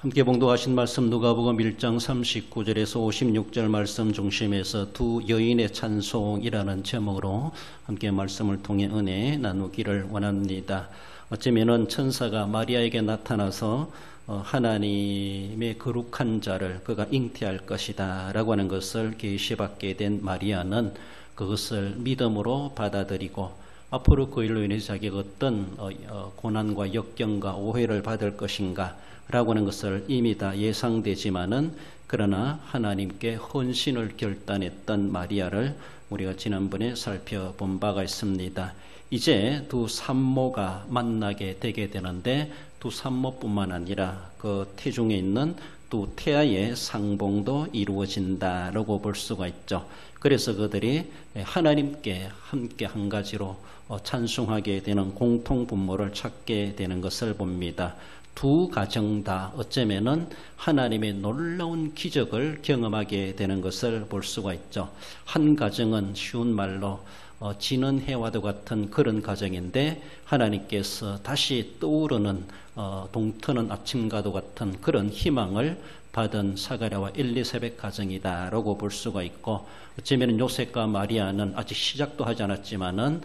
함께 봉독하신 말씀 누가복음 1장 39절에서 56절 말씀 중심에서 두 여인의 찬송이라는 제목으로 함께 말씀을 통해 은혜 나누기를 원합니다. 어쩌면은 천사가 마리아에게 나타나서 하나님의 거룩한 자를 그가 잉태할 것이다 라고 하는 것을 계시받게 된 마리아는 그것을 믿음으로 받아들이고 앞으로 그 일로 인해 자기가 어떤 고난과 역경과 오해를 받을 것인가 라고 하는 것을 이미 다 예상되지만은 그러나 하나님께 헌신을 결단했던 마리아를 우리가 지난번에 살펴본 바가 있습니다. 이제 두 산모가 만나게 되게 되는데 두 산모뿐만 아니라 그 태중에 있는 또 태아의 상봉도 이루어진다라고 볼 수가 있죠. 그래서 그들이 하나님께 함께 한 가지로 찬송하게 되는 공통분모를 찾게 되는 것을 봅니다. 두 가정 다 어쩌면은 하나님의 놀라운 기적을 경험하게 되는 것을 볼 수가 있죠. 한 가정은 쉬운 말로 지는 해와도 같은 그런 가정인데 하나님께서 다시 떠오르는 동트는 아침과도 같은 그런 희망을 받은 사가랴와 엘리사벳 가정이다라고 볼 수가 있고 어쩌면 요셉과 마리아는 아직 시작도 하지 않았지만은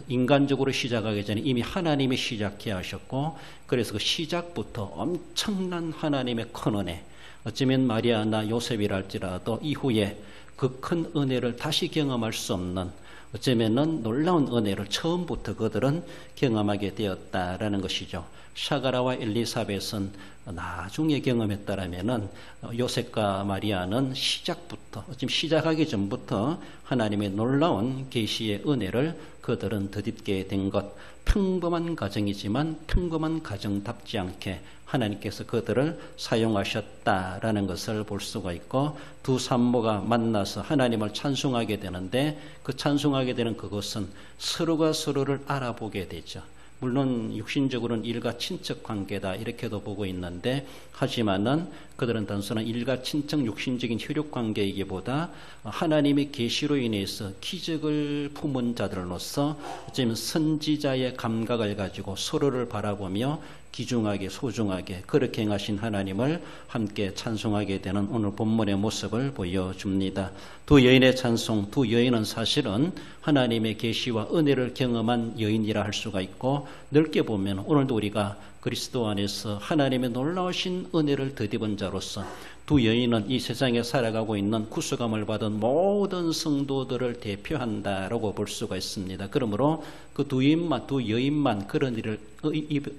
인간적으로 시작하기 전에 이미 하나님이 시작해 하셨고 그래서 그 시작부터 엄청난 하나님의 큰 은혜 어쩌면 마리아나 요셉이랄지라도 이후에 그 큰 은혜를 다시 경험할 수 없는 어쩌면은 놀라운 은혜를 처음부터 그들은 경험하게 되었다라는 것이죠. 사가랴와 엘리사벳은 나중에 경험했다라면은 요셉과 마리아는 시작부터 지금 시작하기 전부터 하나님의 놀라운 계시의 은혜를 그들은 덧입게 된 것. 평범한 가정이지만 평범한 가정답지 않게 하나님께서 그들을 사용하셨다라는 것을 볼 수가 있고 두 산모가 만나서 하나님을 찬송하게 되는데 그 찬송하게 되는 그것은 서로가 서로를 알아보게 되죠. 물론 육신적으로는 일가 친척 관계다 이렇게도 보고 있는데 하지만은 그들은 단순한 일가 친척 육신적인 혈육 관계이기보다 하나님의 계시로 인해서 기적을 품은 자들로서 어쩌면 선지자의 감각을 가지고 서로를 바라보며 귀중하게 소중하게 그렇게 행하신 하나님을 함께 찬송하게 되는 오늘 본문의 모습을 보여줍니다. 두 여인의 찬송, 두 여인은 사실은 하나님의 계시와 은혜를 경험한 여인이라 할 수가 있고 넓게 보면 오늘도 우리가 그리스도 안에서 하나님의 놀라우신 은혜를 덧입은 자로서 두 여인은 이 세상에 살아가고 있는 구속함을 받은 모든 성도들을 대표한다라고 볼 수가 있습니다. 그러므로 그 두 여인만 그런 일을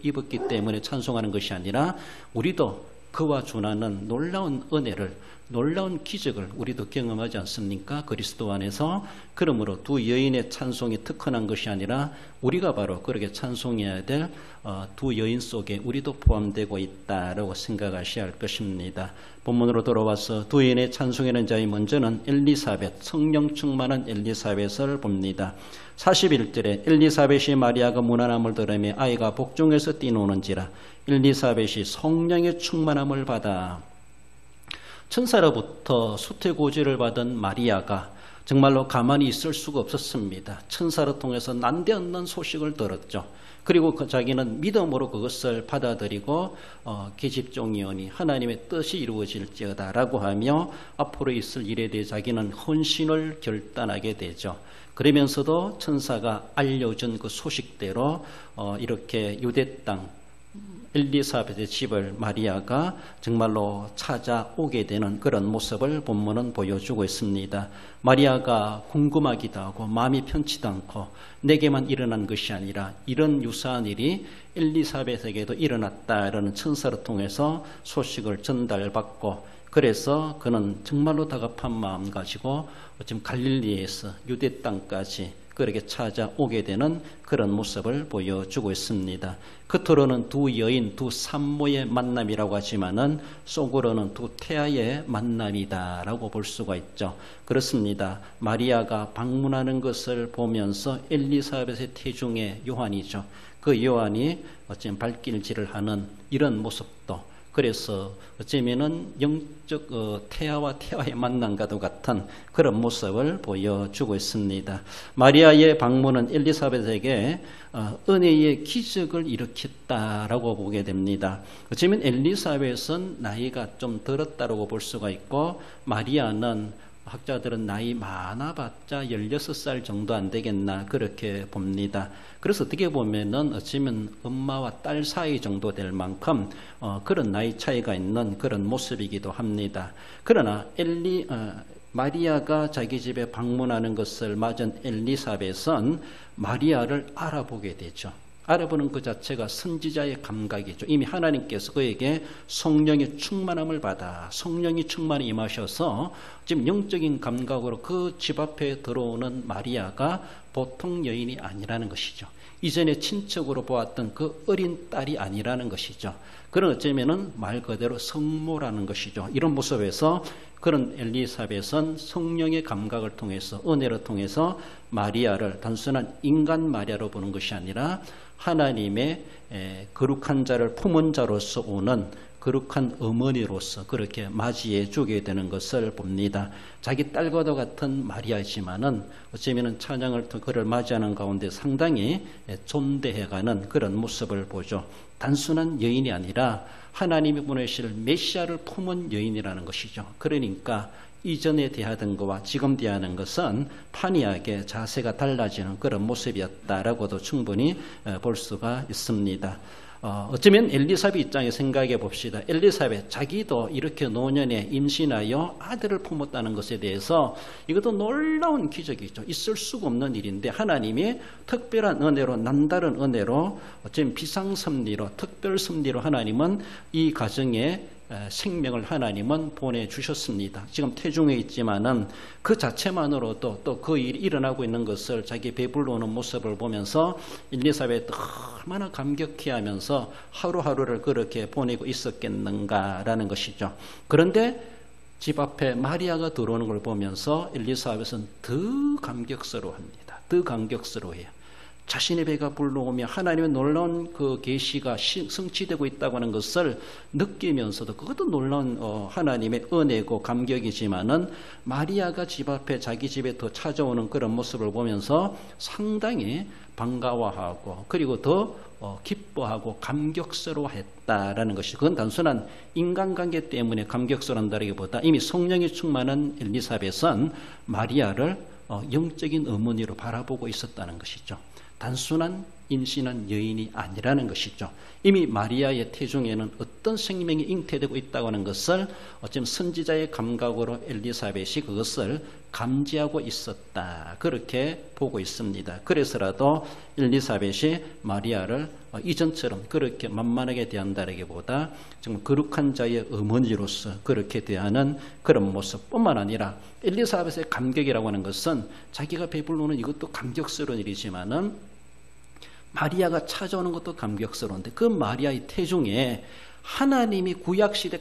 입었기 때문에 찬송하는 것이 아니라 우리도 그와 준하는 놀라운 은혜를 놀라운 기적을 우리도 경험하지 않습니까? 그리스도 안에서. 그러므로 두 여인의 찬송이 특허난 것이 아니라 우리가 바로 그렇게 찬송해야 될 두 여인 속에 우리도 포함되고 있다라고 생각하셔야 할 것입니다. 본문으로 돌아와서 두 여인의 찬송하는 자의 먼저는 엘리사벳, 성령 충만한 엘리사벳을 봅니다. 41절에 엘리사벳이 마리아가 문안함을 들으며 아이가 복중에서 뛰노는지라 엘리사벳이 성령의 충만함을 받아 천사로부터 수태고지를 받은 마리아가 정말로 가만히 있을 수가 없었습니다. 천사를 통해서 난데없는 소식을 들었죠. 그리고 자기는 믿음으로 그것을 받아들이고 계집종이오니 하나님의 뜻이 이루어질지어다 라고 하며 앞으로 있을 일에 대해 자기는 헌신을 결단하게 되죠. 그러면서도 천사가 알려준 그 소식대로 이렇게 유대 땅 엘리사벳의 집을 마리아가 정말로 찾아오게 되는 그런 모습을 본문은 보여주고 있습니다. 마리아가 궁금하기도 하고 마음이 편치도 않고 내게만 일어난 것이 아니라 이런 유사한 일이 엘리사벳에게도 일어났다라는 천사를 통해서 소식을 전달받고 그래서 그는 정말로 다급한 마음 가지고 지금 갈릴리에서 유대 땅까지 그렇게 찾아오게 되는 그런 모습을 보여주고 있습니다. 겉으로는 두 여인, 두 산모의 만남이라고 하지만은 속으로는 두 태아의 만남이다라고 볼 수가 있죠. 그렇습니다. 마리아가 방문하는 것을 보면서 엘리사벳의 태중의 요한이죠. 그 요한이 어쩌면 발길질을 하는 이런 모습도 그래서 어쩌면은 영적 태아와 태아의 만남과도 같은 그런 모습을 보여주고 있습니다. 마리아의 방문은 엘리사벳에게 은혜의 기적을 일으켰다라고 보게 됩니다. 어쩌면 엘리사벳은 나이가 좀 들었다라고 볼 수가 있고, 마리아는 학자들은 나이 많아봤자 16살 정도 안 되겠나 그렇게 봅니다. 그래서 어떻게 보면은 어쩌면 엄마와 딸 사이 정도 될 만큼 그런 나이 차이가 있는 그런 모습이기도 합니다. 그러나 마리아가 자기 집에 방문하는 것을 맞은 엘리사벳은 마리아를 알아보게 되죠. 알아보는 그 자체가 선지자의 감각이죠. 이미 하나님께서 그에게 성령의 충만함을 받아 성령이 충만히 임하셔서 지금 영적인 감각으로 그 집 앞에 들어오는 마리아가 보통 여인이 아니라는 것이죠. 이전에 친척으로 보았던 그 어린 딸이 아니라는 것이죠. 그런 어쩌면은 말 그대로 성모라는 것이죠. 이런 모습에서 그런 엘리사벳은 성령의 감각을 통해서, 은혜를 통해서 마리아를 단순한 인간 마리아로 보는 것이 아니라 하나님의 거룩한 자를 품은 자로서 오는 거룩한 어머니로서 그렇게 맞이해 주게 되는 것을 봅니다. 자기 딸과도 같은 마리아이지만은 어쩌면은 찬양을 그를 맞이하는 가운데 상당히 존대해가는 그런 모습을 보죠. 단순한 여인이 아니라 하나님이 보내실 메시아를 품은 여인이라는 것이죠. 그러니까 이전에 대하던 것과 지금 대하는 것은 판이하게 자세가 달라지는 그런 모습이었다라고도 충분히 볼 수가 있습니다. 어쩌면 엘리사벳 입장에 생각해 봅시다. 엘리사벳 자기도 이렇게 노년에 임신하여 아들을 품었다는 것에 대해서 이것도 놀라운 기적이죠. 있을 수가 없는 일인데 하나님이 특별한 은혜로, 남다른 은혜로, 어쩌면 비상섭리로, 특별섭리로 하나님은 이 가정에 생명을 하나님은 보내주셨습니다. 지금 태중에 있지만은 그 자체만으로도 또 그 일이 일어나고 있는 것을 자기 배불러 오는 모습을 보면서 엘리사벳 얼마나 감격해하면서 하루하루를 그렇게 보내고 있었겠는가라는 것이죠. 그런데 집 앞에 마리아가 들어오는 걸 보면서 엘리사벳은 더 감격스러워합니다. 더 감격스러워해요. 자신의 배가 불러오며 하나님의 놀라운 그 계시가 성취되고 있다고 하는 것을 느끼면서도 그것도 놀라운 하나님의 은혜고 감격이지만은 마리아가 집 앞에 자기 집에 더 찾아오는 그런 모습을 보면서 상당히 반가워하고 그리고 더 기뻐하고 감격스러워했다라는 것이, 그건 단순한 인간관계 때문에 감격스러운다기보다 이미 성령이 충만한 엘리사벳은 마리아를 영적인 어머니로 바라보고 있었다는 것이죠. 단순한 임신한 여인이 아니라는 것이죠. 이미 마리아의 태중에는 어떤 생명이 잉태되고 있다고 하는 것을 어쩌면 선지자의 감각으로 엘리사벳이 그것을 감지하고 있었다, 그렇게 보고 있습니다. 그래서라도 엘리사벳이 마리아를 이전처럼 그렇게 만만하게 대한다기보다 정말 거룩한 자의 어머니로서 그렇게 대하는 그런 모습뿐만 아니라, 엘리사벳의 감격이라고 하는 것은 자기가 배불러오는 이것도 감격스러운 일이지만은 마리아가 찾아오는 것도 감격스러운데, 그 마리아의 태중에 하나님이 구약시대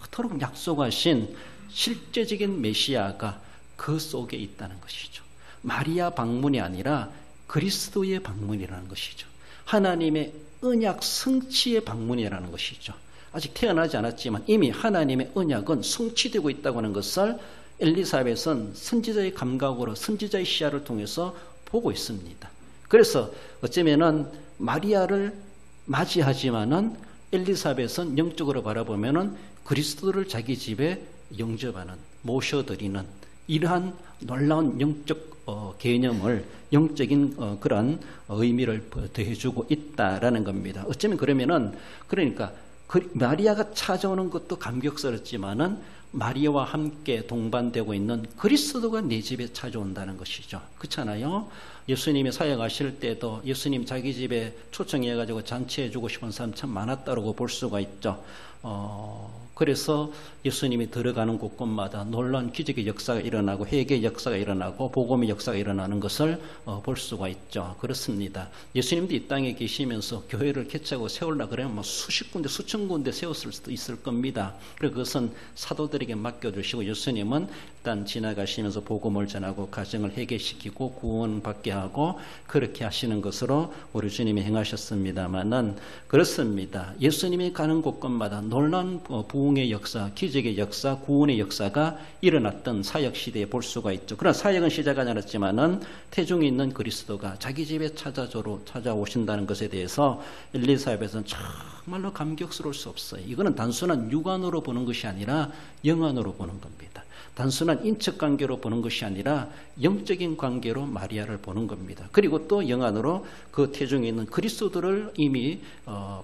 그토록 약속하신 실제적인 메시아가 그 속에 있다는 것이죠. 마리아 방문이 아니라 그리스도의 방문이라는 것이죠. 하나님의 언약 성취의 방문이라는 것이죠. 아직 태어나지 않았지만 이미 하나님의 언약은 성취되고 있다고 하는 것을 엘리사벳은 선지자의 감각으로, 선지자의 시야를 통해서 보고 있습니다. 그래서 어쩌면은 마리아를 맞이하지만은 엘리사벳은 영적으로 바라보면은 그리스도를 자기 집에 영접하는, 모셔드리는 이러한 놀라운 영적 개념을, 영적인 그런 의미를 더해주고 있다라는 겁니다. 어쩌면 그러니까 마리아가 찾아오는 것도 감격스럽지만은 마리아와 함께 동반되고 있는 그리스도가 내 집에 찾아온다는 것이죠. 그렇잖아요. 예수님이 사역하실 때도 예수님 자기 집에 초청해가지고 잔치해주고 싶은 사람 참 많았다고 볼 수가 있죠. 그래서 예수님이 들어가는 곳곳마다 놀라운 기적의 역사가 일어나고 회개의 역사가 일어나고 복음의 역사가 일어나는 것을 볼 수가 있죠. 그렇습니다. 예수님도 이 땅에 계시면서 교회를 개최하고 세우려고 그러면 수십 군데 수천 군데 세웠을 수도 있을 겁니다. 그것은 사도들에게 맡겨주시고 예수님은 일단 지나가시면서 복음을 전하고 가정을 회개시키고 구원받게 하고 그렇게 하시는 것으로 우리 주님이 행하셨습니다마는 그렇습니다. 예수님이 가는 곳곳마다 놀라운 부흥의 역사, 기적의 역사, 구원의 역사가 일어났던 사역시대에 볼 수가 있죠. 그러나 사역은 시작하지 않았지만은 태중에 있는 그리스도가 자기 집에 찾아오신다는 것에 대해서 엘리사벳은 정말로 감격스러울 수 없어요. 이거는 단순한 육안으로 보는 것이 아니라 영안으로 보는 겁니다. 단순한 인적 관계로 보는 것이 아니라 영적인 관계로 마리아를 보는 겁니다. 그리고 또 영안으로 그 태중에 있는 그리스도를 이미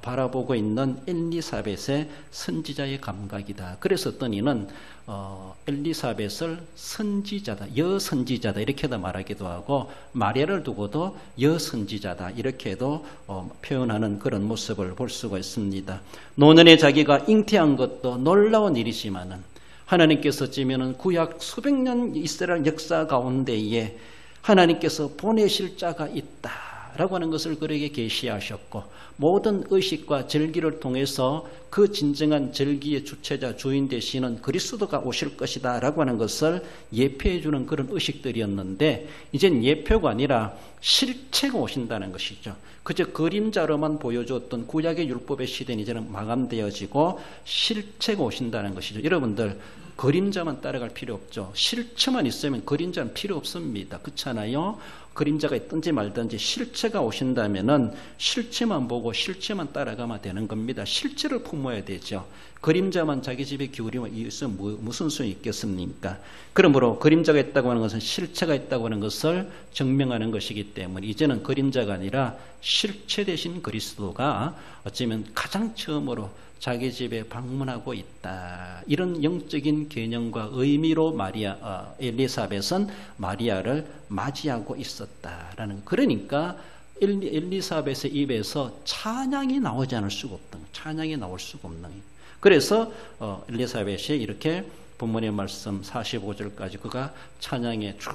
바라보고 있는 엘리사벳의 선지자의 감각이다. 그래서 어떤 이는 엘리사벳을 선지자다, 여선지자다 이렇게도 말하기도 하고 마리아를 두고도 여선지자다 이렇게도 표현하는 그런 모습을 볼 수가 있습니다. 노년에 자기가 잉태한 것도 놀라운 일이지만은 하나님께서 찌면은 구약 수백 년 이스라엘 역사 가운데에 하나님께서 보내실 자가 있다라고 하는 것을 그에게 계시하셨고 모든 의식과 절기를 통해서 그 진정한 절기의 주체자 주인 되시는 그리스도가 오실 것이다 라고 하는 것을 예표해 주는 그런 의식들이었는데 이젠 예표가 아니라 실체가 오신다는 것이죠. 그저 그림자로만 보여주었던 구약의 율법의 시대는 이제는 마감되어지고 실체가 오신다는 것이죠. 여러분들 그림자만 따라갈 필요 없죠. 실체만 있으면 그림자는 필요 없습니다. 그렇잖아요. 그림자가 있든지 말든지 실체가 오신다면은 실체만 보고 실체만 따라가면 되는 겁니다. 실체를 품어야 되죠. 그림자만 자기 집에 기울이면 이것은 무슨 소용이 있겠습니까? 그러므로 그림자가 있다고 하는 것은 실체가 있다고 하는 것을 증명하는 것이기 때문에 이제는 그림자가 아니라 실체 되신 그리스도가 어쩌면 가장 처음으로 자기 집에 방문하고 있다. 이런 영적인 개념과 의미로 엘리사벳은 마리아를 맞이하고 있었다라는. 그러니까 엘리사벳의 입에서 찬양이 나오지 않을 수가 없던, 찬양이 나올 수가 없는. 그래서 엘리사벳이 이렇게 본문의 말씀 45절까지 그가 찬양에 쭉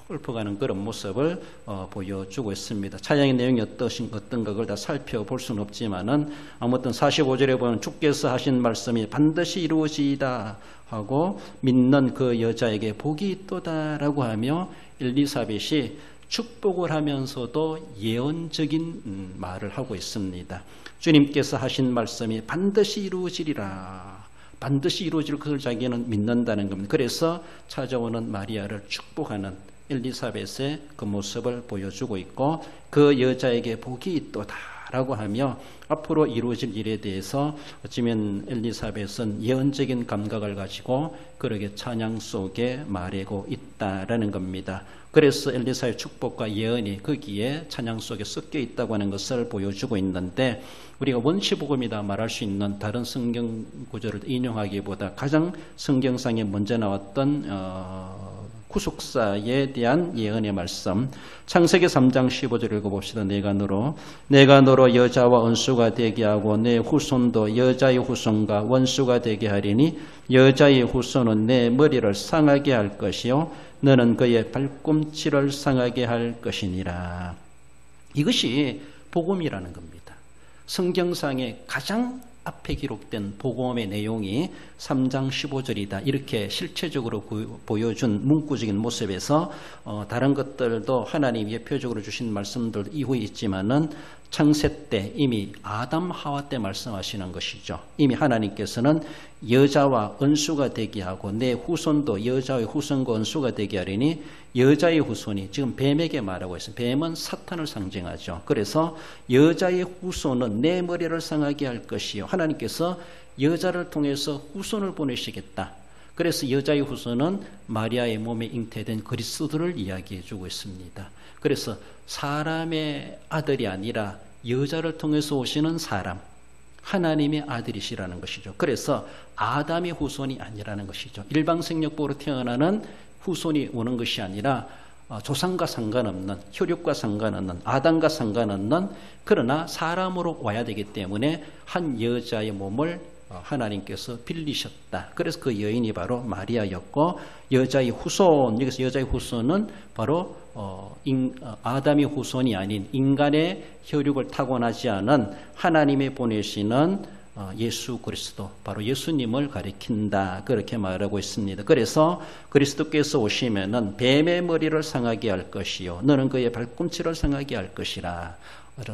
읊어가는 그런 모습을 보여주고 있습니다. 찬양의 내용이 어떤가 그걸 다 살펴볼 수는 없지만은 아무튼 45절에 보면 주께서 하신 말씀이 반드시 이루어지이다 하고 믿는 그 여자에게 복이 있도다라고 하며 엘리사벳이 축복을 하면서도 예언적인 말을 하고 있습니다. 주님께서 하신 말씀이 반드시 이루어지리라. 반드시 이루어질 것을 자기는 믿는다는 겁니다. 그래서 찾아오는 마리아를 축복하는 엘리사벳의 그 모습을 보여주고 있고 그 여자에게 복이 있도다라고 하며 앞으로 이루어질 일에 대해서 어쩌면 엘리사벳은 예언적인 감각을 가지고 그러게 찬양 속에 말하고 있다라는 겁니다. 그래서 엘리사의 축복과 예언이 거기에 찬양 속에 섞여 있다고 하는 것을 보여주고 있는데 우리가 원시복음이다 말할 수 있는 다른 성경 구절을 인용하기보다 가장 성경상에 먼저 나왔던 구속사에 대한 예언의 말씀 창세기 3장 15절 읽어봅시다. 내가 너로 여자와 원수가 되게 하고 내 후손도 여자의 후손과 원수가 되게 하리니 여자의 후손은 내 머리를 상하게 할 것이요 너는 그의 발꿈치를 상하게 할 것이니라. 이것이 복음이라는 겁니다. 성경상의 가장 앞에 기록된 복음의 내용이 3장 15절이다. 이렇게 실체적으로 보여준 문구적인 모습에서 다른 것들도 하나님 예표적으로 주신 말씀들도 이후에 있지만은 창세 때 이미 아담 하와 때 말씀하시는 것이죠. 이미 하나님께서는 여자와 원수가 되게 하고 내 후손도 여자의 후손과 원수가 되게 하리니 여자의 후손이 지금 뱀에게 말하고 있습니다. 뱀은 사탄을 상징하죠. 그래서 여자의 후손은 내 머리를 상하게 할 것이요. 하나님께서 여자를 통해서 후손을 보내시겠다. 그래서 여자의 후손은 마리아의 몸에 잉태된 그리스도를 이야기해 주고 있습니다. 그래서 사람의 아들이 아니라 여자를 통해서 오시는 사람, 하나님의 아들이시라는 것이죠. 그래서 아담의 후손이 아니라는 것이죠. 일방생육법으로 태어나는 후손이 오는 것이 아니라 조상과 상관없는, 혈육과 상관없는, 아담과 상관없는, 그러나 사람으로 와야 되기 때문에 한 여자의 몸을 하나님께서 빌리셨다. 그래서 그 여인이 바로 마리아였고 여자의 후손, 여기서 여자의 후손은 바로 아담의 후손이 아닌 인간의 혈육을 타고나지 않은 하나님이 보내시는 예수 그리스도, 바로 예수님을 가리킨다, 그렇게 말하고 있습니다. 그래서 그리스도께서 오시면은 뱀의 머리를 상하게 할 것이요 너는 그의 발꿈치를 상하게 할 것이라.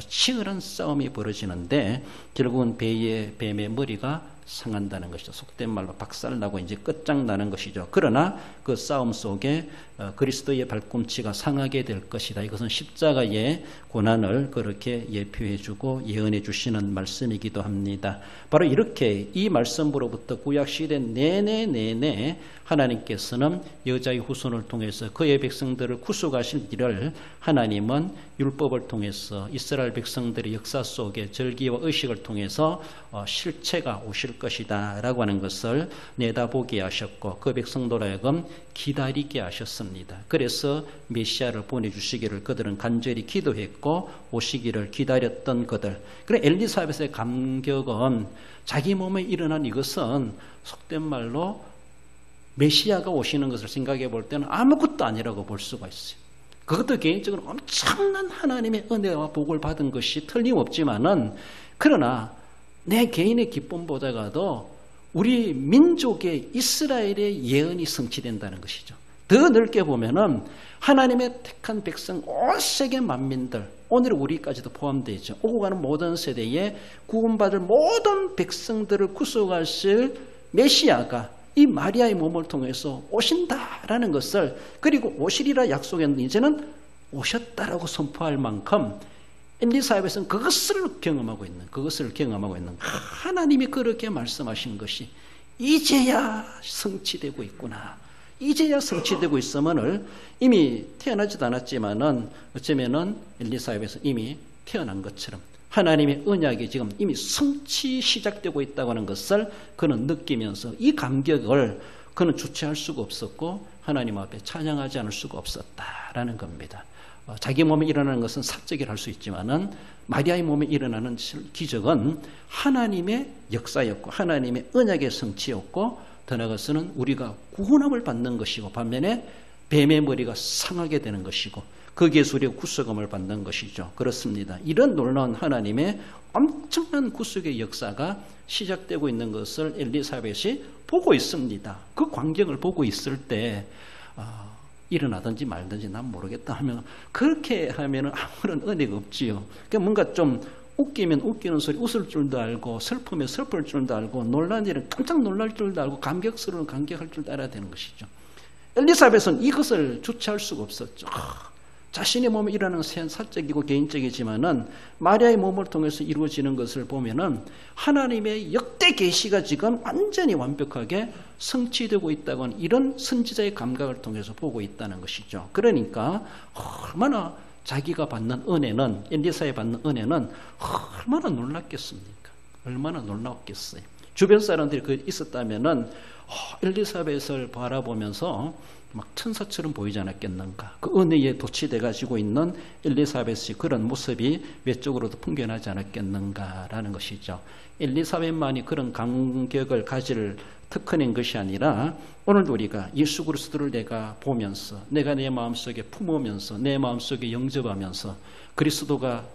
치열한 싸움이 벌어지는데 결국은 뱀의 머리가 상한다는 것이죠. 속된 말로 박살나고 이제 끝장나는 것이죠. 그러나 그 싸움 속에 그리스도의 발꿈치가 상하게 될 것이다. 이것은 십자가의 고난을 그렇게 예표해주고 예언해 주시는 말씀이기도 합니다. 바로 이렇게 이 말씀으로부터 구약시대 내내 하나님께서는 여자의 후손을 통해서 그의 백성들을 구속하실 일을 하나님은 율법을 통해서 이스라엘 백성들의 역사 속에 절기와 의식을 통해서 실체가 오실 것이다 라고 하는 것을 내다보게 하셨고 그 백성들로 하여금 기다리게 하셨습니다. 그래서 메시아를 보내주시기를 그들은 간절히 기도했고 오시기를 기다렸던 그들. 그래 엘리사벳의 감격은 자기 몸에 일어난 이것은 속된 말로 메시아가 오시는 것을 생각해 볼 때는 아무것도 아니라고 볼 수가 있어요. 그것도 개인적으로 엄청난 하나님의 은혜와 복을 받은 것이 틀림없지만은 그러나 내 개인의 기쁨보다가도 우리 민족의 이스라엘의 예언이 성취된다는 것이죠. 더 넓게 보면은 하나님의 택한 백성 온 세계 만민들, 오늘 우리까지도 포함되어 오고 가는 모든 세대에 구원받을 모든 백성들을 구속하실 메시아가 이 마리아의 몸을 통해서 오신다라는 것을, 그리고 오시리라 약속했는데 이제는 오셨다라고 선포할 만큼 엘리사벳은 그것을 경험하고 있는 하나님이 그렇게 말씀하신 것이 이제야 성취되고 있구나. 이제야 성취되고 있으면을 이미 태어나지도 않았지만은 어쩌면은 엘리사벳은 이미 태어난 것처럼 하나님의 언약이 지금 이미 성취 시작되고 있다고 하는 것을 그는 느끼면서 이 감격을 그는 주체할 수가 없었고 하나님 앞에 찬양하지 않을 수가 없었다라는 겁니다. 자기 몸에 일어나는 것은 사적이라 할 수 있지만은 마리아의 몸에 일어나는 기적은 하나님의 역사였고 하나님의 언약의 성취였고 더 나아가서는 우리가 구원함을 받는 것이고 반면에 뱀의 머리가 상하게 되는 것이고 거기에서 우리가 구속함을 받는 것이죠. 그렇습니다. 이런 놀라운 하나님의 엄청난 구속의 역사가 시작되고 있는 것을 엘리사벳이 보고 있습니다. 그 광경을 보고 있을 때 일어나든지 말든지 난 모르겠다 하면 그렇게 하면 아무런 은혜가 없지요. 그러니까 뭔가 좀 웃기면 웃기는 소리 웃을 줄도 알고 슬프면 슬플 줄도 알고 놀란 일은 깜짝 놀랄 줄도 알고 감격스러운 감격할 줄도 알아야 되는 것이죠. 엘리사벳은 이것을 주체할 수가 없었죠. 자신의 몸에 일어나는 사적이고 개인적이지만은 마리아의 몸을 통해서 이루어지는 것을 보면은 하나님의 역대 계시가 지금 완전히 완벽하게 성취되고 있다고 하는 이런 선지자의 감각을 통해서 보고 있다는 것이죠. 그러니까 얼마나 자기가 받는 은혜는, 엘리사에 받는 은혜는 얼마나 놀랐겠습니까? 얼마나 놀라웠겠어요. 주변 사람들이 그 있었다면은 엘리사벳을 바라보면서 막 천사처럼 보이지 않았겠는가. 그 은혜에 도취돼 가지고 있는 엘리사벳이 그런 모습이 외적으로도 풍겨나지 않았겠는가라는 것이죠. 엘리사벳만이 그런 감격을 가질 특권인 것이 아니라 오늘도 우리가 예수 그리스도를 내가 보면서 내가 내 마음속에 품으면서 내 마음속에 영접하면서 그리스도가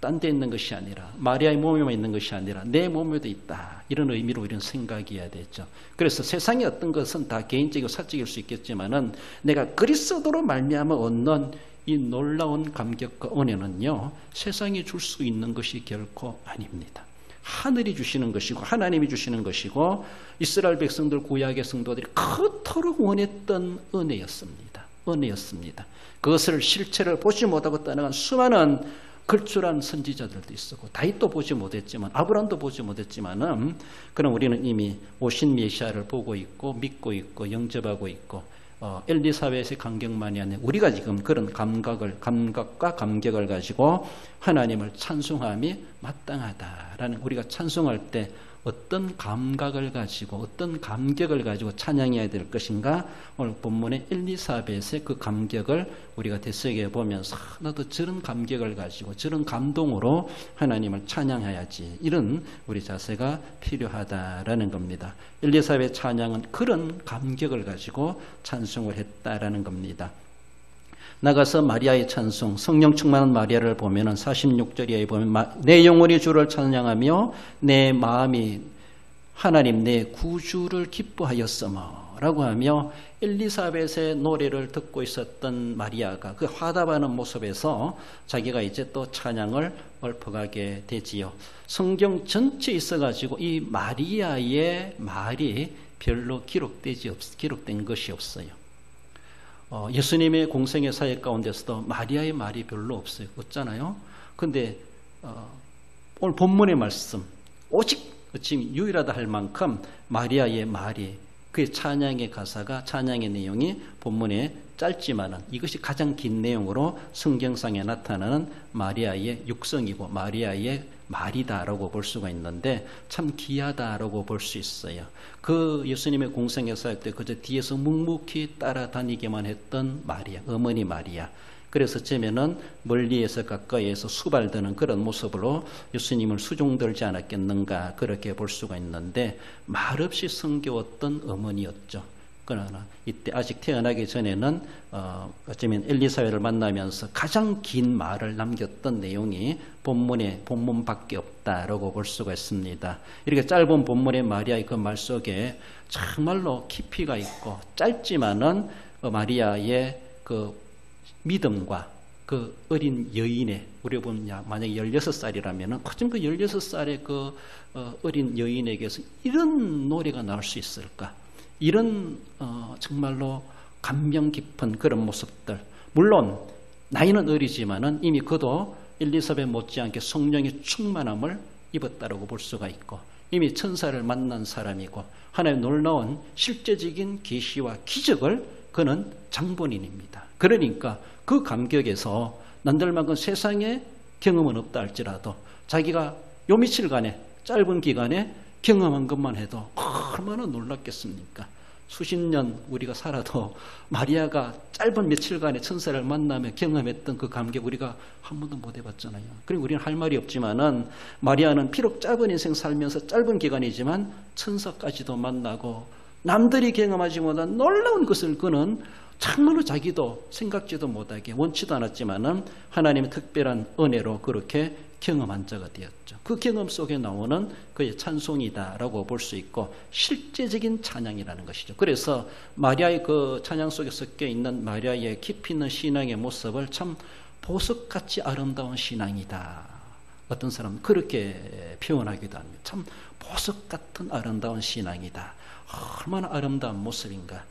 딴 데 있는 것이 아니라 마리아의 몸에만 있는 것이 아니라 내 몸에도 있다. 이런 의미로 우리는 생각해야 되죠. 그래서 세상의 어떤 것은 다 개인적이고 사적일 수 있겠지만은 내가 그리스도로 말미암아 얻는 이 놀라운 감격과 은혜는요, 세상이 줄 수 있는 것이 결코 아닙니다. 하늘이 주시는 것이고 하나님이 주시는 것이고 이스라엘 백성들 구약의 성도들이 그토록 원했던 은혜였습니다. 그것을 실체를 보지 못하고 떠나간 수많은 걸출한 선지자들도 있었고 다윗도 보지 못했지만 아브라함도 보지 못했지만은 그럼 우리는 이미 오신 메시아를 보고 있고 믿고 있고 영접하고 있고 엘리사벳의 감격만이 아니라 우리가 지금 그런 감각과 감격을 가지고 하나님을 찬송함이 마땅하다라는, 우리가 찬송할 때 어떤 감각을 가지고 어떤 감격을 가지고 찬양해야 될 것인가, 오늘 본문의 엘리사벳의 그 감격을 우리가 되새겨 보면서 나도 저런 감격을 가지고 저런 감동으로 하나님을 찬양해야지, 이런 우리 자세가 필요하다라는 겁니다. 엘리사벳 찬양은 그런 감격을 가지고 찬송을 했다라는 겁니다. 나가서 마리아의 찬송, 성령 충만한 마리아를 보면은 46절에 보면 내 영혼이 주를 찬양하며 내 마음이 하나님 내 구주를 기뻐하였으며 라고 하며 엘리사벳의 노래를 듣고 있었던 마리아가 그 화답하는 모습에서 자기가 이제 또 찬양을 읊어가게 되지요. 성경 전체에 있어가지고 이 마리아의 말이 별로 기록된 것이 없어요. 예수님의 공생의 사역 가운데서도 마리아의 말이 별로 없잖아요. 근데 오늘 본문의 말씀 오직 지금 유일하다 할 만큼 마리아의 말이 그의 찬양의 가사가 찬양의 내용이 본문에 짧지만은 이것이 가장 긴 내용으로 성경상에 나타나는 마리아의 육성이고 마리아의 말이다라고 볼 수가 있는데 참 귀하다라고 볼 수 있어요. 그 예수님의 공생의 사역 때 그저 뒤에서 묵묵히 따라다니기만 했던 마리아, 어머니 마리아. 그래서 쯤에는 멀리에서 가까이에서 수발드는 그런 모습으로 예수님을 수종들지 않았겠는가 그렇게 볼 수가 있는데 말없이 성겨웠던 어머니였죠. 그러나 이때 아직 태어나기 전에는 어쩌면 엘리사벳을 만나면서 가장 긴 말을 남겼던 내용이 본문밖에 없다라고 볼 수가 있습니다. 이렇게 짧은 본문의 마리아의 그 말 속에 정말로 깊이가 있고 짧지만은 마리아의 그 믿음과 그 어린 여인의 우리가 보면 만약에 16살이라면은 어쩜 그 16살의 그 어린 여인에게서 이런 노래가 나올 수 있을까? 이런 정말로 감명 깊은 그런 모습들. 물론 나이는 어리지만은 이미 그도 엘리사벳 못지않게 성령의 충만함을 입었다라고 볼 수가 있고 이미 천사를 만난 사람이고 하나님의 놀라운 실제적인 계시와 기적을 그는 장본인입니다. 그러니까 그 감격에서 난들만큼 세상에 경험은 없다 할지라도 자기가 요 며칠간에 짧은 기간에 경험한 것만 해도 얼마나 놀랐겠습니까? 수십 년 우리가 살아도 마리아가 짧은 며칠간의 천사를 만나며 경험했던 그 감격 우리가 한 번도 못 해봤잖아요. 그리고 우리는 할 말이 없지만은 마리아는 비록 짧은 인생 살면서 짧은 기간이지만 천사까지도 만나고 남들이 경험하지 못한 놀라운 것을 그는 정말로 자기도 생각지도 못하게 원치도 않았지만은 하나님의 특별한 은혜로 그렇게 경험한 자가 되었죠. 그 경험 속에 나오는 그의 찬송이다라고 볼 수 있고 실제적인 찬양이라는 것이죠. 그래서 마리아의 그 찬양 속에 섞여 있는 마리아의 깊이 있는 신앙의 모습을 참 보석같이 아름다운 신앙이다. 어떤 사람은 그렇게 표현하기도 합니다. 참 보석 같은 아름다운 신앙이다. 얼마나 아름다운 모습인가.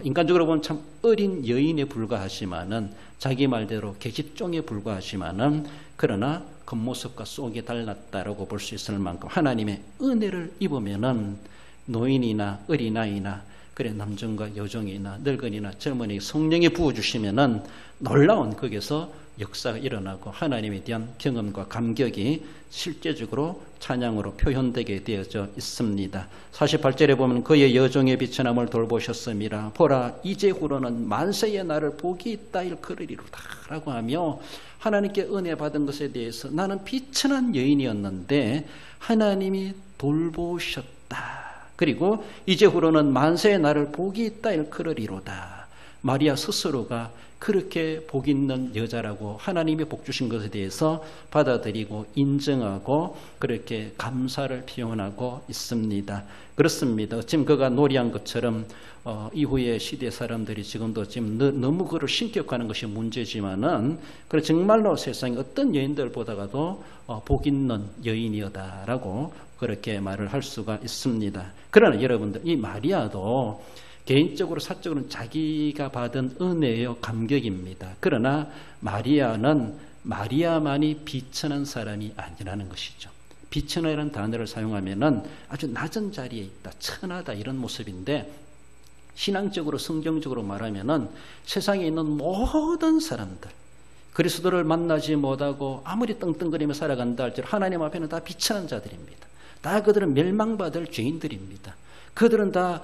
인간적으로 보면 참 어린 여인에 불과하지만은 자기 말대로 계집종에 불과하지만은 그러나 겉모습과 속이 달랐다라고 볼 수 있을 만큼 하나님의 은혜를 입으면은 노인이나 어린아이나 그래 남정과 여종이나 늙은이나 젊은이 성령이 부어주시면은 놀라운 거기서 역사가 일어나고 하나님에 대한 경험과 감격이 실제적으로 찬양으로 표현되게 되어져 있습니다. 48절에 보면 그의 여종의 비천함을 돌보셨음이라 보라 이제후로는 만세의 나를 복이 있다 일컬으리로다 라고 하며 하나님께 은혜 받은 것에 대해서 나는 비천한 여인이었는데 하나님이 돌보셨다. 그리고 이제후로는 만세의 나를 복이 있다 일컬으리로다. 마리아 스스로가 그렇게 복 있는 여자라고 하나님이 복 주신 것에 대해서 받아들이고 인정하고 그렇게 감사를 표현하고 있습니다. 그렇습니다. 지금 그가 노래한 것처럼 이후에 시대 사람들이 지금도 지금 너무 그를 신격화하는 것이 문제지만은 그래 정말로 세상에 어떤 여인들보다도 복 있는 여인이었다라고 그렇게 말을 할 수가 있습니다. 그러나 여러분들 이 마리아도 개인적으로 사적으로는 자기가 받은 은혜요 감격입니다. 그러나 마리아는 마리아만이 비천한 사람이 아니라는 것이죠. 비천하라는 단어를 사용하면은 아주 낮은 자리에 있다, 천하다 이런 모습인데 신앙적으로 성경적으로 말하면은 세상에 있는 모든 사람들 그리스도를 만나지 못하고 아무리 떵떵거리며 살아간다 할지라도 하나님 앞에는 다 비천한 자들입니다. 다 그들은 멸망받을 죄인들입니다. 그들은 다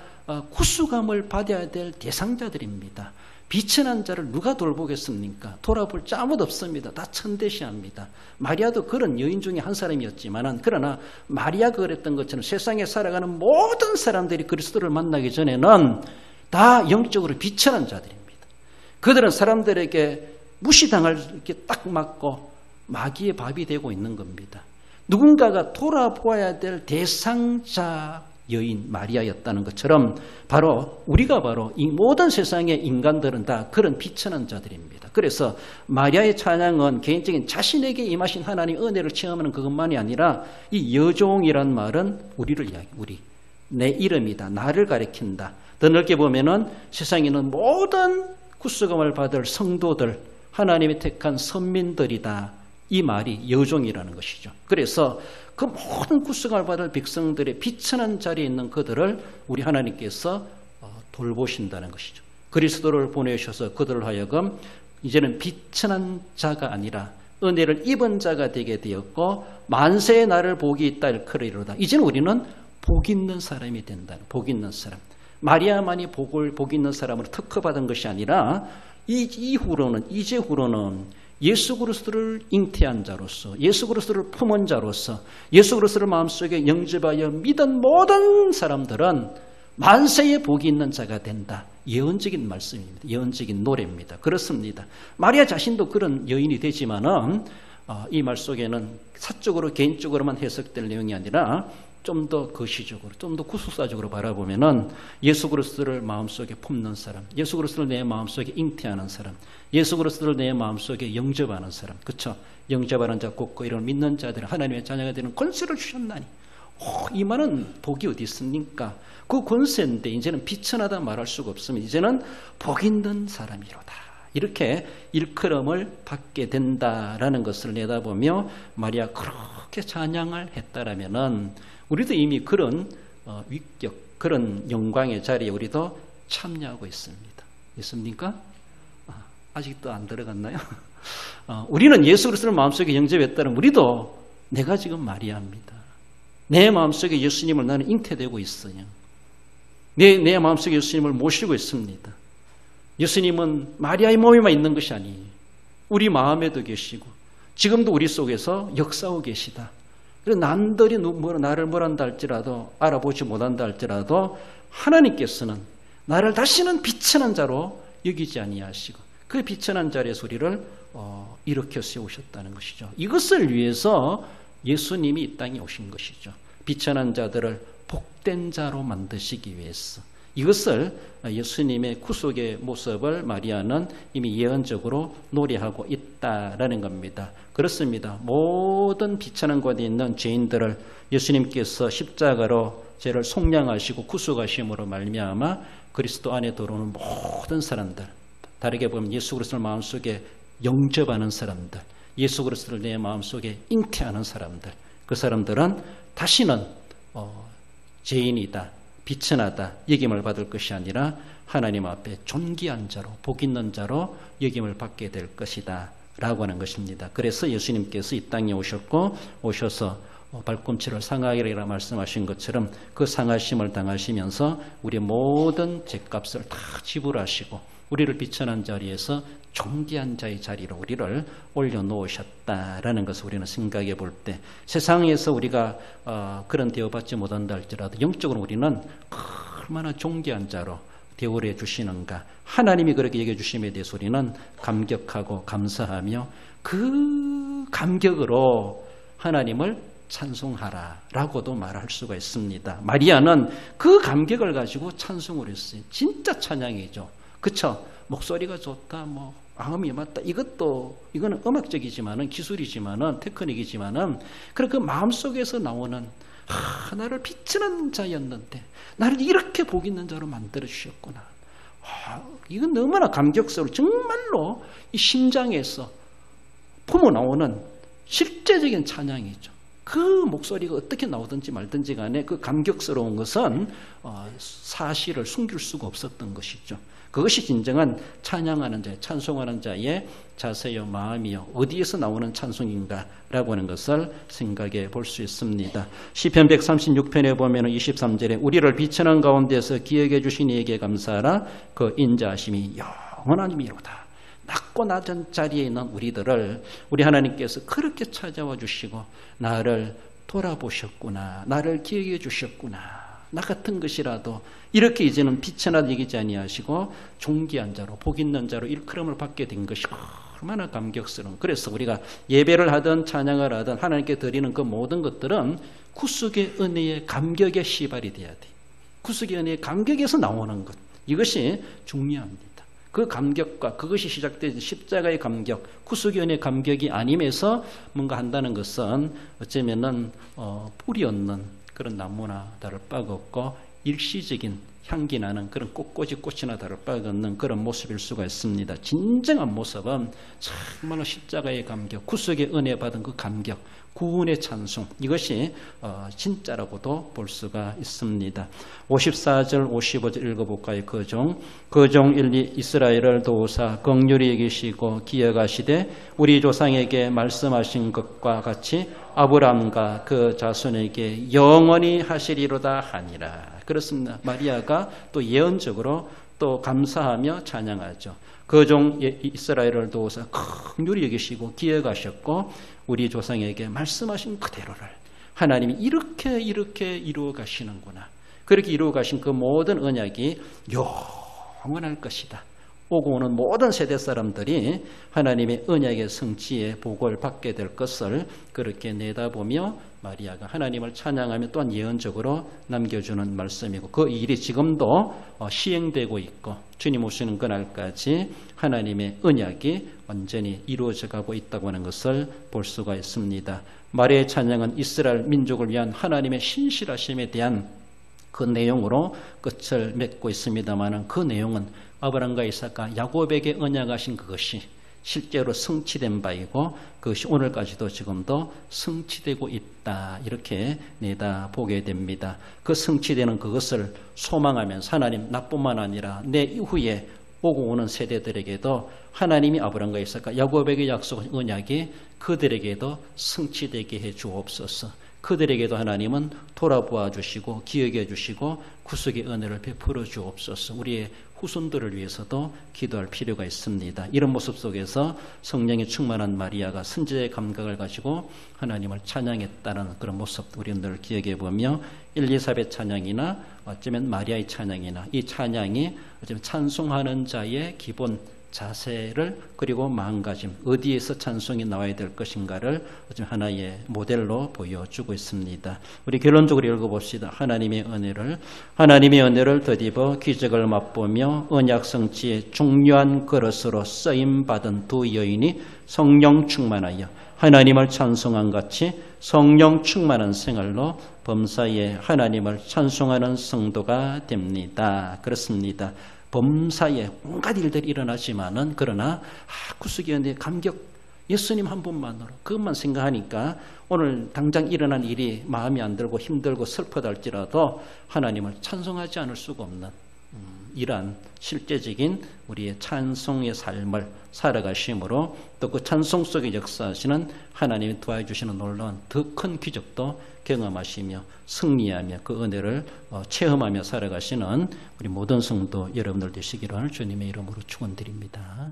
구수감을 받아야 될 대상자들입니다. 비천한 자를 누가 돌보겠습니까? 돌아볼 자 아무도 없습니다. 다 천대시합니다. 마리아도 그런 여인 중에 한 사람이었지만 그러나 마리아가 그랬던 것처럼 세상에 살아가는 모든 사람들이 그리스도를 만나기 전에는 다 영적으로 비천한 자들입니다. 그들은 사람들에게 무시당할 이렇게 딱 맞고 마귀의 밥이 되고 있는 겁니다. 누군가가 돌아보아야 될 대상자 여인 마리아였다는 것처럼 우리가 바로 이 모든 세상의 인간들은 다 그런 비천한 자들입니다. 그래서 마리아의 찬양은 개인적인 자신에게 임하신 하나님의 은혜를 체험하는 그것만이 아니라 이 여종이란 말은 우리를 내 이름이다. 나를 가리킨다. 더 넓게 보면은 세상에 있는 모든 구속함을 받을 성도들, 하나님이 택한 선민들이다. 이 말이 여종이라는 것이죠. 그래서 그 모든 구속함을 받을 백성들의 비천한 자리에 있는 그들을 우리 하나님께서 돌보신다는 것이죠. 그리스도를 보내셔서 그들을 하여금 이제는 비천한 자가 아니라 은혜를 입은 자가 되게 되었고 만세의 날을 복이 있다 일컬으리로다. 이제는 우리는 복 있는 사람이 된다. 복 있는 사람. 마리아만이 복 있는 사람으로 특허받은 것이 아니라 이제후로는 예수 그리스도를 잉태한 자로서, 예수 그리스도를 품은 자로서, 예수 그리스도를 마음속에 영접하여 믿은 모든 사람들은 만세의 복이 있는 자가 된다. 예언적인 말씀입니다. 예언적인 노래입니다. 그렇습니다. 마리아 자신도 그런 여인이 되지만은 이 말 속에는 사적으로 개인적으로만 해석될 내용이 아니라 좀 더 거시적으로, 좀 더 구속사적으로 바라보면은 예수 그리스도를 마음속에 품는 사람, 예수 그리스도를 내 마음속에 잉태하는 사람, 예수 그리스도를 내 마음속에 영접하는 사람, 그렇죠? 영접하는 자, 곧고 이런 믿는 자들은 하나님의 자녀가 되는 권세를 주셨나니, 이 말은 복이 어디 있습니까? 그 권세인데 이제는 비천하다 말할 수가 없습니다. 이제는 복 있는 사람이로다. 이렇게 일컬음을 받게 된다라는 것을 내다보며 마리아 그렇게 찬양을 했다라면은 우리도 이미 그런 위격, 그런 영광의 자리에 우리도 참여하고 있습니다. 있습니까? 아직도 안 들어갔나요? 우리는 예수 그리스도를 마음속에 영접했다면 우리도 내가 지금 마리아입니다. 내 마음속에 예수님을 나는 잉태되고 있어요. 내 마음속에 예수님을 모시고 있습니다. 예수님은 마리아의 몸에만 있는 것이 아니에요. 우리 마음에도 계시고 지금도 우리 속에서 역사하고 계시다. 그래서 남들이 나를 뭐란다 할지라도 알아보지 못한다 할지라도 하나님께서는 나를 다시는 비천한 자로 여기지 아니하시고 그 비천한 자리에서 우리를 일으켜 세우셨다는 것이죠. 이것을 위해서 예수님이 이 땅에 오신 것이죠. 비천한 자들을 복된 자로 만드시기 위해서. 이것을 예수님의 구속의 모습을 마리아는 이미 예언적으로 노래하고 있다라는 겁니다. 그렇습니다. 모든 비천한 곳에 있는 죄인들을 예수님께서 십자가로 죄를 속량하시고 구속하심으로 말미암아 그리스도 안에 들어오는 모든 사람들, 다르게 보면 예수 그리스도를 마음속에 영접하는 사람들, 예수 그리스도를 내 마음속에 잉태하는 사람들, 그 사람들은 다시는 죄인이다, 비천하다 여김을 받을 것이 아니라 하나님 앞에 존귀한 자로, 복 있는 자로 여김을 받게 될 것이다 라고 하는 것입니다. 그래서 예수님께서 이 땅에 오셔서 발꿈치를 상하게 하리라 말씀하신 것처럼 그 상하심을 당하시면서 우리 모든 죄값을 다 지불하시고 우리를 비천한 자리에서 존귀한 자의 자리로 우리를 올려놓으셨다라는 것을 우리는 생각해 볼 때 세상에서 우리가 그런 대우받지 못한다 할지라도 영적으로 우리는 얼마나 존귀한 자로 대우를 해주시는가, 하나님이 그렇게 얘기해 주심에 대해서 우리는 감격하고 감사하며 그 감격으로 하나님을 찬송하라라고도 말할 수가 있습니다. 마리아는 그 감격을 가지고 찬송을 했어요. 진짜 찬양이죠. 그쵸? 목소리가 좋다, 마음이 맞다. 이거는 음악적이지만은, 기술이지만은, 테크닉이지만은, 그 마음 속에서 나오는, 나를 비치는 자였는데, 나를 이렇게 복 있는 자로 만들어주셨구나. 이건 너무나 감격스러워. 정말로 이 심장에서 품어 나오는 실제적인 찬양이죠. 그 목소리가 어떻게 나오든지 말든지 간에 그 감격스러운 것은 사실을 숨길 수가 없었던 것이죠. 그것이 진정한 찬양하는 자, 찬송하는 자의 자세요, 마음이요, 어디에서 나오는 찬송인가라고 하는 것을 생각해 볼 수 있습니다. 시편 136편에 보면 23절에 우리를 비천한 가운데서 기억해 주신 이에게 감사하라. 그 인자하심이 영원하니로다. 낮고 낮은 자리에 있는 우리들을 우리 하나님께서 그렇게 찾아와 주시고 나를 돌아보셨구나, 나를 기억해 주셨구나, 나 같은 것이라도 이렇게 이제는 비천하다 여기지 아니하시고 존귀한 자로 복 있는 자로 일컬음을 받게 된 것이 얼마나 감격스러운. 그래서 우리가 예배를 하든 찬양을 하든 하나님께 드리는 그 모든 것들은 구속의 은혜의 감격의 시발이 돼야 돼. 구속의 은혜의 감격에서 나오는 것, 이것이 중요합니다. 그 감격과 그것이 시작된 십자가의 감격, 구속의 은혜의 감격이 아님에서 뭔가 한다는 것은 어쩌면은 뿌리 없는 그런 나무나 다를 바가 없고 일시적인 향기 나는 그런 꽃이나 다를 바가 없는 그런 모습일 수가 있습니다. 진정한 모습은 정말로 십자가의 감격, 구속의 은혜 받은 그 감격, 구원의 찬송, 이것이 진짜라고도 볼 수가 있습니다. 54절 55절 읽어볼까요? 그종 일리 이스라엘을 도우사 긍휼히 여기시고 기억하시되 우리 조상에게 말씀하신 것과 같이 아브람과 그 자손에게 영원히 하시리로다 하니라. 그렇습니다. 마리아가 또 예언적으로 또 감사하며 찬양하죠. 그 종 이스라엘을 도우사 긍휼히 여기시고 기억하셨고 우리 조상에게 말씀하신 그대로를 하나님이 이렇게 이루어 가시는구나. 그렇게 이루어 가신 그 모든 언약이 영원할 것이다. 오고 오는 모든 세대 사람들이 하나님의 언약의 성취의 복을 받게 될 것을 그렇게 내다보며 마리아가 하나님을 찬양하며 또한 예언적으로 남겨주는 말씀이고, 그 일이 지금도 시행되고 있고 주님 오시는 그날까지 하나님의 언약이 완전히 이루어져 가고 있다고 하는 것을 볼 수가 있습니다. 마리아의 찬양은 이스라엘 민족을 위한 하나님의 신실하심에 대한 그 내용으로 끝을 맺고 있습니다만, 그 내용은 아브라함과 이삭과 야곱에게 언약하신 그것이 실제로 성취된 바이고 그것이 오늘까지도 지금도 성취되고 있다, 이렇게 내다보게 됩니다. 그 성취되는 그것을 소망하면서 하나님, 나뿐만 아니라 내 이후에 오고 오는 세대들에게도 하나님이 아브라함과 이삭과 야곱에게 약속한 언약이 그들에게도 성취되게 해 주옵소서. 그들에게도 하나님은 돌아보아 주시고 기억해 주시고 구속의 은혜를 베풀어 주옵소서. 우리의 후손들을 위해서도 기도할 필요가 있습니다. 이런 모습 속에서 성령이 충만한 마리아가 선지자의 감각을 가지고 하나님을 찬양했다는 그런 모습 우리는 늘 기억해 보며, 엘리사벳 찬양이나 어쩌면 마리아의 찬양이나 이 찬양이 어쩌면 찬송하는 자의 기본 자세를, 그리고 마음가짐, 어디에서 찬송이 나와야 될 것인가를 하나의 모델로 보여주고 있습니다. 우리 결론적으로 읽어봅시다. 하나님의 은혜를 덧입어 기적을 맛보며 언약 성취의 중요한 그릇으로 쓰임받은 두 여인이 성령 충만하여 하나님을 찬송한 같이 성령 충만한 생활로 범사에 하나님을 찬송하는 성도가 됩니다. 그렇습니다. 범사에 온갖 일들이 일어나지만은, 그러나 구속의 은혜의 감격, 예수님 한 분만으로 그것만 생각하니까 오늘 당장 일어난 일이 마음이 안 들고 힘들고 슬프다 할지라도 하나님을 찬송하지 않을 수가 없는 이러한 실제적인 우리의 찬송의 삶을 살아가심으로, 또 그 찬송 속에 역사하시는 하나님이 도와주시는 놀라운 더 큰 기적도 경험하시며 승리하며 그 은혜를 체험하며 살아가시는 우리 모든 성도 여러분들 되시기를 주님의 이름으로 축원드립니다.